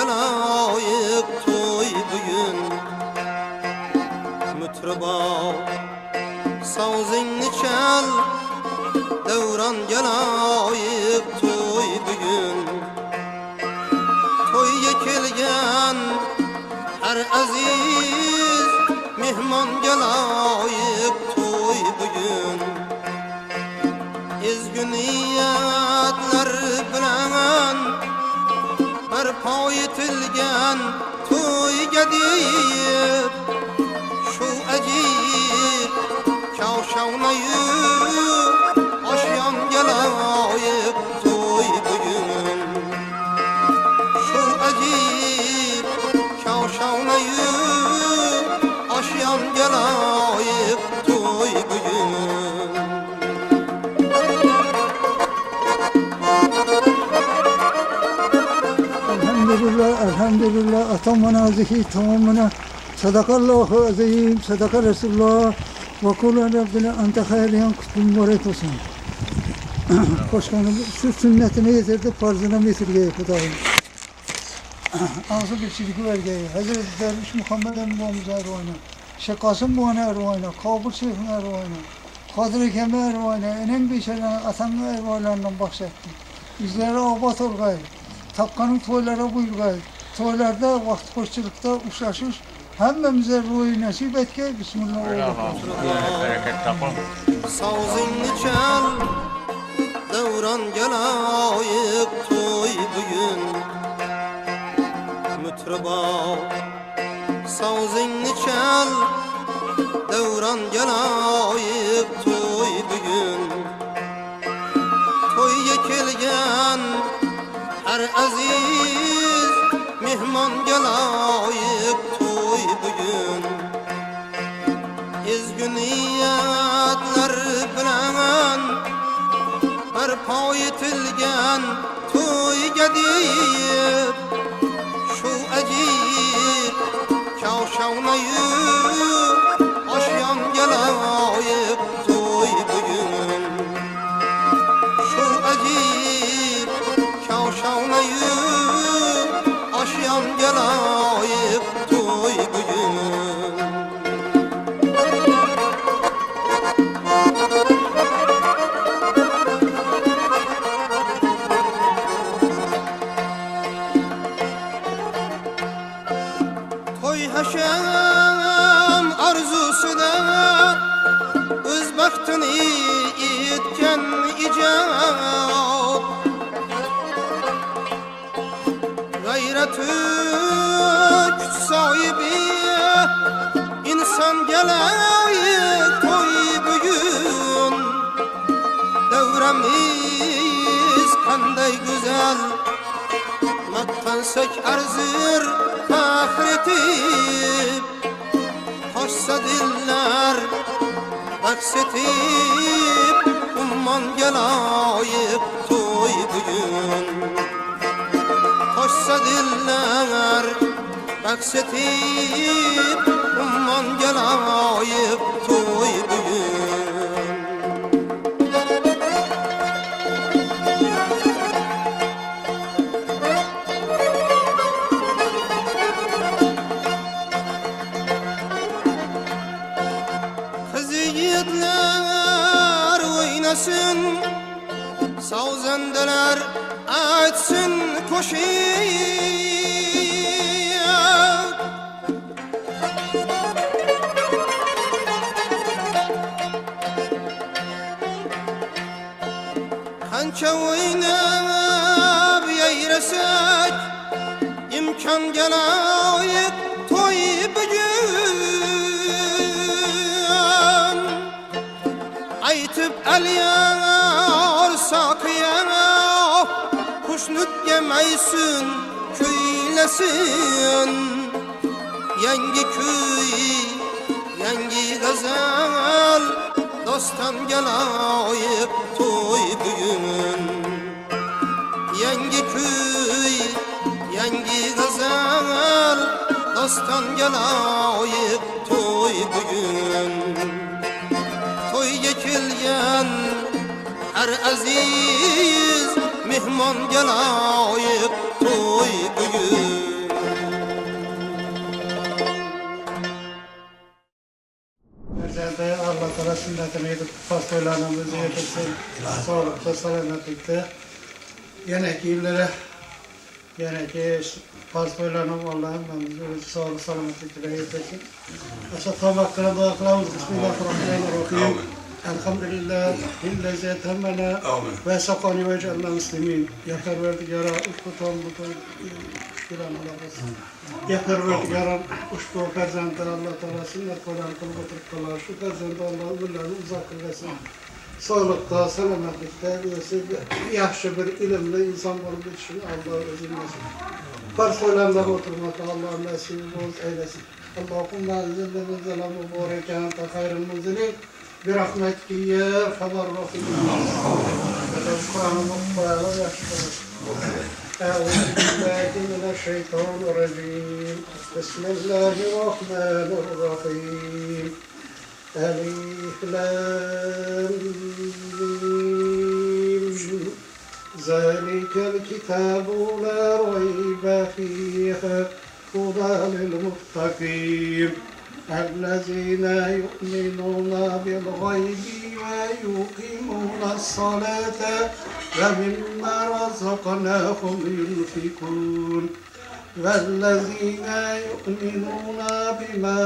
gelayık toy bugün. Mütreba sazingni çal, devran gelayık toy bugün. Toyga kelgan her aziz mehmon gelayık toy bugün. Ezgü niyatlar bilen barpo etilgan toyga deyip şu ajib kavşavnayu oshyon gelayık toy bugün. Şu ajib kavşavnayu oshyon gelayık toy bugün. Elhamdülillah atamana zihi tamamına sadakallahu azim sadaka Resulullah ve kulu Rabbina ente hayriyan kutlu mübarek olsun. Koşkanım şu sünnetini yetirdi farzına metirgeye kudayım. Ağzı bir çirki vergeyi Hazreti Derviş Muhammed Emre ervana Şeyh Kasım Buğana ervana Kabul Şeyh'in ervana Kadir-i Keme ervana enen beşerine atanlı ervalarından bahsettim. Bizlere abat olgayı Tapkanın toylara buyurgayı, toylarda vakit koşçulukta uçlaşır, hemmemize ruhu nasip etke, Bismillahirrahmanirrahim. Sazingni çal, devran gelayık toy bugün. Mütreba sazingni çal, devran gelayık toy bugün. Toyga kelgan her aziz mehmon gelayık toy bugün. Ezgü niyatlar bilen barpo etilgan toyga deyip şu ajib kavşavnayu oshyon gelayık toy bugün. Şu ajib kavşavnayu oshyon gelayık toy bugün. Toy haşam arzusida öz baxtini yetgan ijod. Gayreti güç sahibi insan gelayık toy bugün. Devremiz kanday güzel, maktansak arzir ahretip. Koşsa diller baksetip, umman gelayık toy bugün. Koşsa diller baksetip, umman gelayık toy bugün. Kız yiğitler oynasın, sazendeler açsın koşuyor. Kança oynab yayrasek imkan gelayık toy bugün. Aytıp aliyar sakıya kuşnut yemaysin köylesin. Yangi köy yangi gazal dostan gelayık toy bugün. Yangi köy yangi gazal dostan gelayık toy bugün. Toyga kelgan her aziz mehmon gelayık toy bugün. Teala sünnetini edip pastoylarımızı yetirsin. Sağlıkta, selametlikte. Yine ki illere, yine ki pastoylarım Allah'ım ben sağlık, selametlikte yetirsin. Aşağı tam hakkına dua kılavuz. Bismillahirrahmanirrahim. Elhamdülillah, hilleze temmena ve sakani ve cealna muslimin. Ya Perverdigara, uçkutan butan, şiran Allah'ın. Ya Perverdigara, uçku perzente Allah Teala sünnet kolan kılgıtır kılar. Şu perzente Allah ömürlerini uzak kılgasın. Sağlıkta, selametlikte, yaxşı bir ilimli insan olup için Allah özülmesin. Parsoylarla oturmakta Allah'ın nasip boz eylesin. Allah'ımma zillemiz zelam mübareken ta hayrın muzilin. برحمتك يا أرحم الراحمين. القرآن مقبل يحفظ. أعوذ بالله من الشيطان الرجيم. بسم الله الرحمن الرحيم. ألف لام ميم. ذلك الكتاب لا ريب فيه هدى للمتقين. الذين يؤمنون بالغيب ويقيمون الصلاة ومما رزقناهم ينفقون والذين يؤمنون بما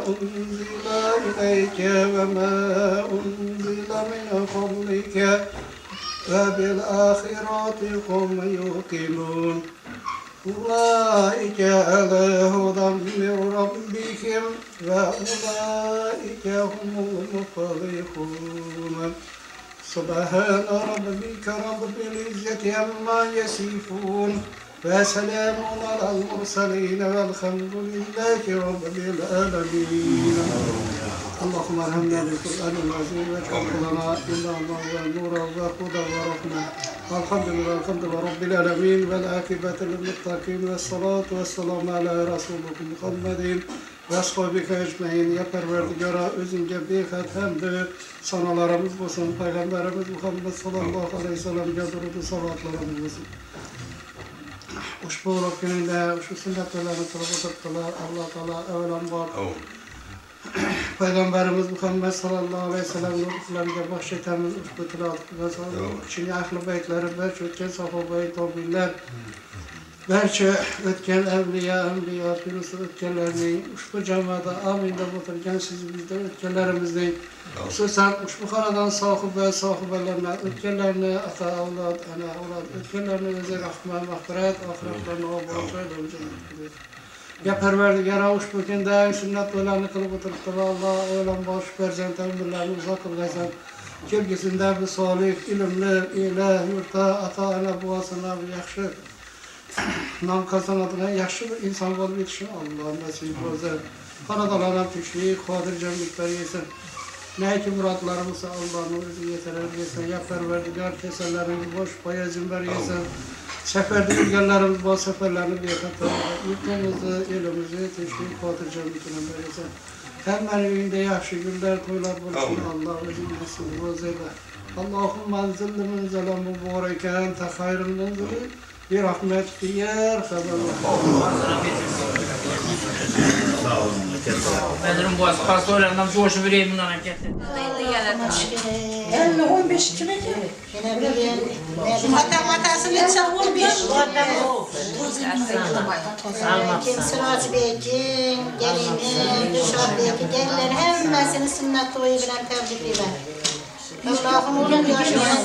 أنزل إليك وما أنزل من قبلك وبالآخرة هم يوقنون أولئك على هدى من ربهم وأولئك هم المفلحون سبحان ربك رب العزة عما يصفون وسلام على المرسلين والحمد لله رب العالمين اللهم ارحمنا بالقرآن العظيم واجعل لنا إماما ونورا وهدى ورحمة الحمد لله رب العالمين والعاقبة للمتقين والصلاة والسلام على رسولكم محمد وأصحابك ecmaîn. Ya Perverdigara özünce beyhat hamdü sanalarımız olsun. Peygamberimiz Muhammed sallallahu aleyhi ve sellem'e durudu salatlarımız olsun. Uşbu gününde şu sünnetlerini tırpıtırtılar. Allah Teala evlen var. Peygamberimiz Muhammed sallallahu aleyhi ve sellem'in ruhlarına bahşetemiz uşbu tilavatına sağlık. Çinli ahli beytleri, belki ötken sahabeyi tabiller, belki ötken evliya, firusu ötkenlerini, uşbu cemaada aminde otururken siz bizde ötkenlerimizdeyin. Hususen uşbu kanadan sahibelerine, ötkenlerine, ata, avlad, ana, avlad, ötkenlerine özel rahman, mahfiret, ahiretlerine o bağışlayla hocam. Ya Perverdigara uşbu kende sünnet olanı kılıp oturttular. Allah ölen baş perzent ömürlerini uzak kılgaysan. Kelgisinde bir salih, ilimli, ilah, yurta, ata, ana, buasına bir yakşı nam kazanadına yakşı bir insan olup yetişin Allah'ın nasip olsun. Kanadalarına tüşlük, kadir cemlikleri yesin. Ne ki muratlarımızsa Allah'ın özü yeterer yesin. Ya Perverdigar keserlerimiz boş, baya zimber yesin. Seferde ülkelerimiz bu seferlerini bir katı, yurtumuzu, elimizi teşvik batıracağım bütün böylece. Hemen evinde yaxşı günler, toylar bulsun Allah özün nasip bozuyla. Allahümme zillimin zelam mübareken, ta hayrın munzili, bir rahmet diyer, Benim bu pastoylarından coşu vereyim bundan hareketler. 15 kime ki? Matematasını çavurmuş. Kim Sıraç Bey'in, gelinin, Dışar Bey'in, gelinlerin hemmesini sünnet toyu bilen tebrik eder. Allah'ım onun yaşayan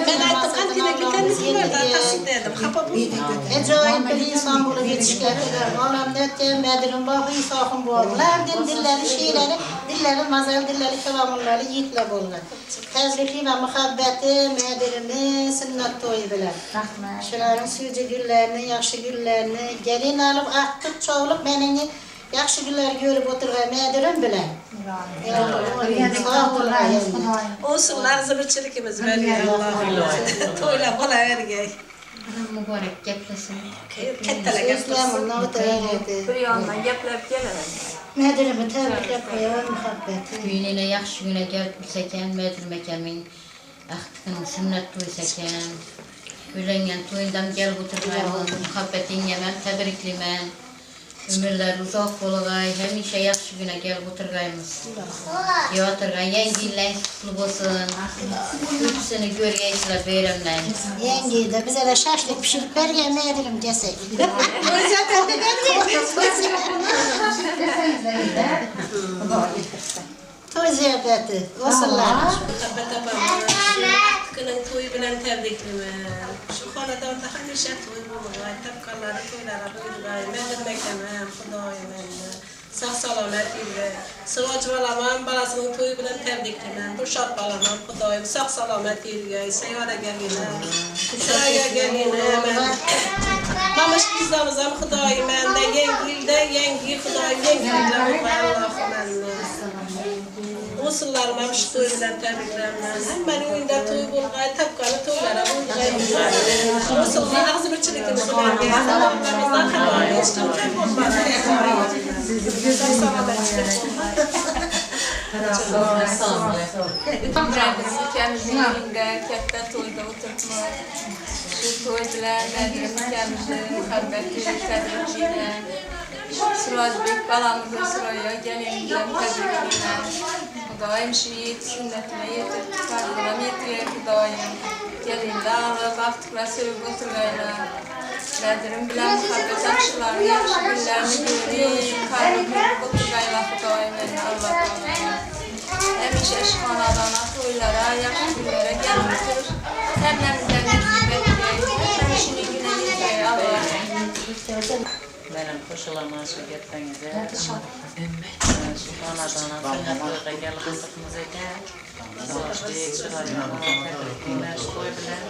ben artık kantine gidenizim vardı, atasını dedim, kapı buldu. Ecayip bir insan bulup yetiştirdiler. Oğlum nötken Bedir'in bağı İsa'kın boğdular. Dilleri, şiirleri, dilleri, mazel dilleri, kelamurları yiğitle buldular. Tezlikli ve muhabbeti, Bedir'ini sünnet toyu bilen. Şunların sürücü güllerini, yakşı güllerini, gelin alıp attık çoğulup benini yaxşı günler görüp oturgan Medirim bilen. Olsunlar zırhçılıkımız böyle Allah'ım. Toyla bana vergey. Mübarek geplesin. Kettele geplesin. Bir yandan geplep gelelim. Medirim'i tebriklep koyuyor muhabbeti. Düğününe yaxşı güne gelip Medirim ekemin ahtıkın sünnet toyseken. Ölengen toyundan gelip oturgan muhabbetin yemen, tebriklimen. Ömürler uzak bolagay, hemişe yaxşı güne gel oturgayımız. Ya oturgan yengiyle kutlu olsun. Üçsünü görgeysizler beyramlayın. Yenge de bize de şaşlık pişirip bergen ne edelim desek. Toy ziyafeti, olsunlar. Muhabbet abamın kının toyu bilen tebriklimen. Şu konuda hamisha toy bulugay, tapkalları toylara buyurgay, medirmeklemem, Xudoyim endi. Sağ salamet ilge. Sıracı balaman balasının toyu bilen tebriklimen. Burşat balaman Xudoyim, sağ salamet ilge. Seyvara gelgine, Şuraya gelgine. Mamış kızlarımızam Xudoyim endi. Yengi Xudoyim, yengilde Allah'ım endi. Usullarıma şu toy bilen tebriklemem. Hemen oyunda toy bulgay, tapkalı toylara bulgay. Usullar ağzı bir çilikimiz bilen geldi. Allah'ımızdan havaya hiç kimse bulmadı. Ülkemizin elinde katta toyda oturtmak, şu toy bilen ülkemizin muhabbeti, tebrikliğine, Surajbek balamızı sıraya gelince tebrikliğine, Xudoyim şu yiğit sünnetine yetirip kalbına yetiriyor Xudoyim, gelinle alıp aftıkla sövüp oturgayla, Nedirim bilen muhabbet akşılarını, yakşı günlerini göreyim, kalbime oturgayla Xudoyim Allah koyayım. Hemişe şıkanadana, toylara, yakşı günlere gelmiştir. Hemlemizden yüzü bekleyin, hem işinin güne yetiriyor Allah'ım. Benim koşulama şirketinize şu kanadana sünnetlerine gelip oturtmaz eken Sırajbek, Sırajbek'e tebrikliğine şu toy bilen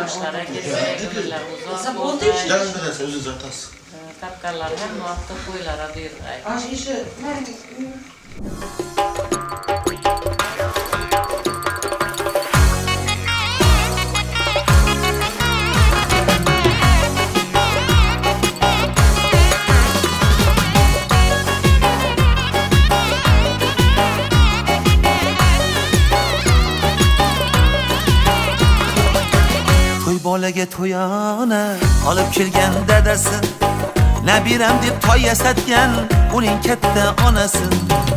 yaşlara gezmeye gönüller uzak oldu. Tapkallar hem muhabbet toylara duyurgay. Bolaga to'yona olib kelgan dadasi Nabiram deb toy yasatgan uning katta onasi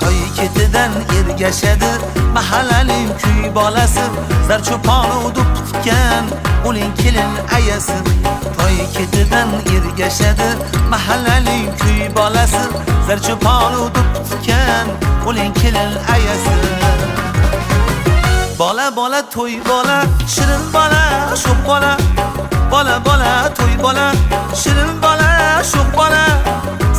Toy ketidan ergashadi mahallaning kuy bolasi Zarcho'pon udib tutgan uning kelin ayasi Toy ketidan ergashadi mahallaning kuy bolasi Zarcho'pon udib tutgan uning kelin ayasi Bola bola toy bola, shirin bola, sho'x bola Bola bola toy bola, shirin bola, sho'x bola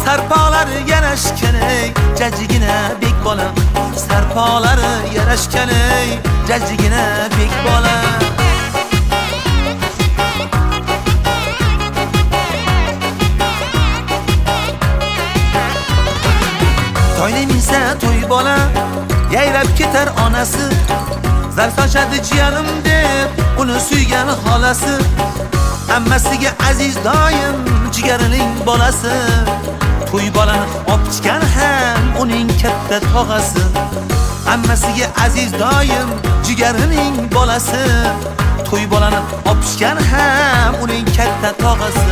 Sarpolari yarashgan ey, jajjigina bek bola Sarpolari yarashgan ey, jajjigina bek bola Toyni minsa toy bola, yayrab ketar onasi Zar sochadi jiyanim deb uni suygan xolasi Ammasiga aziz doim jigarining bolasi To'y bolani opchigan ham uning katta tog'asi Ammasiga aziz doim jigarining bolasi To'y bolani opchigan ham uning katta tog'asi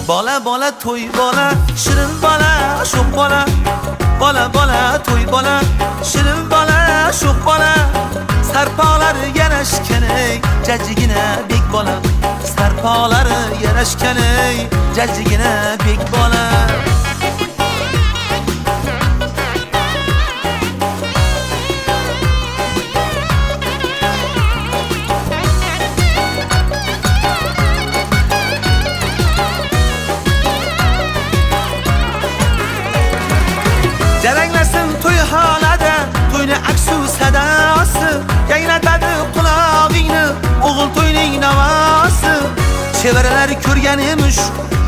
Bola bola to'y bola, shirin bola, sho'x bola Bola bola to'y bola, shirin bola, sho'x bola Sarpolari yarashgan ey, jajjigina bek bola Sarpolari yarashgan ey, jajjigina bek bola Jaranglasin to'y holada, to'yni aksu sadosi Yanglatadi qulog'ingni, o'g'il to'yning navosi Chevaralar ko'rgan emish,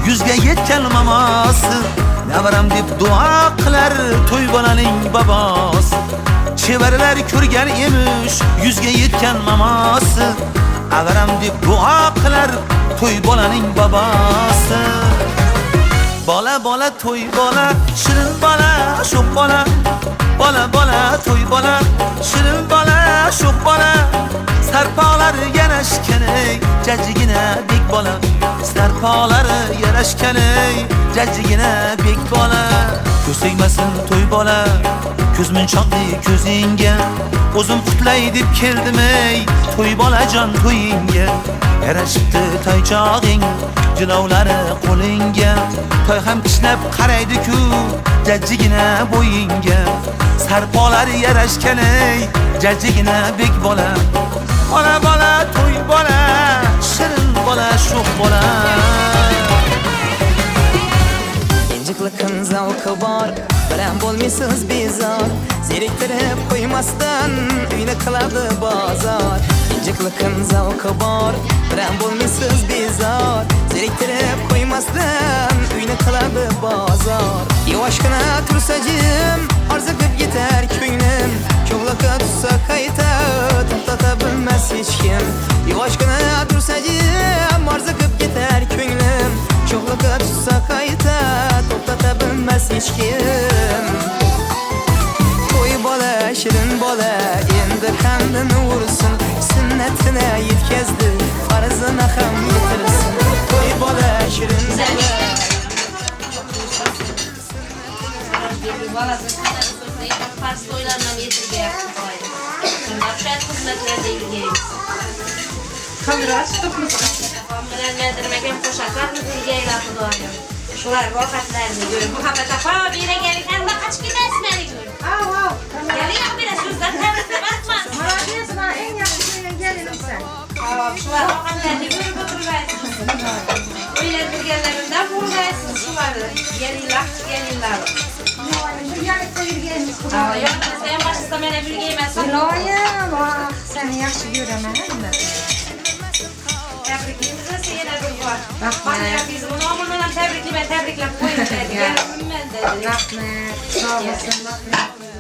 yuzga yetgan mamosi Navaram deb duo qilar to'y bolaning bobosi Chevaralar ko'rgan emish, yuzga yetgan mamosi Avaram deb duo qilar to'y bolaning bobosi Bola bola to'y bola, shirin bola, sho'x bola Bola bola to'y bola, shirin bola, sho'x bola Sarpolari yarashgan ey, jajjigina bek bola sarpolari yarashgan ey jajjigina bek bola ko'segmasin to'y bola ko'zmunchoqli ko'zingga o'zim qutlay deb keldim ey to'y bolajon to'yingga yarashibdi toychog'ing jilovlari qo'lingga toy ham kishnab qaraydi-ku jajjigina bo'yingga sarpolari yarashgan ey jajjigina bek bola bola bola to'y bola shirin bola sho'x bola injiqliqin zavqi bor bilan bo'lmaysiz bezor zeriktirib qo'ymasdan uyni qiladi bozor injiqliqin zavqi bor bilan bo'lmaysiz bezor zeriktirib qo'ymasdan uyni qiladi bozor yoshgina tursa jim orziqib yetar ko'nglim cho'g'liqqa tushsa qayta to'xtata bilmas hech kim yoshgina tursa jim orziqib yetar ko'nglim cho'g'liqqa tushsa qayta to'xtata bilmas hech kim to'y bola shirin bola endi qandini ursin sunnatini yetkazdi farzini ham yetirsin to'y bola shirin bola Fars to'ylardan yetirgayapmiz. Shunday xizmatlarda ilgaymiz. Kamera açtıkmısın? Bilen nedirmegen qo'shoqlarni ilgaylar xudoyim. Shular rohatlarini ko'rib, Muhammad afa bire gelgan da qachib ketasiz meni ko'rib. Geling bire so'zdan tabriklayapman. Молодец, en yaxshi ko'rgan gelinimsan. Shular rohatlarini ko'rib o'tiribsiz. O'ylab turganlarimdan bo'lmaysiz shularni. Gelinlar. Birgalikda yurganmiz. Sen boshqa meni bilgayman. Iloyim, seni yaxshi ko'raman. Tebrikimizni seyler var. Bana biz bunu amandan tebriklab qo'ying dedi. Rahmat. Rahmat. Sağ olasın.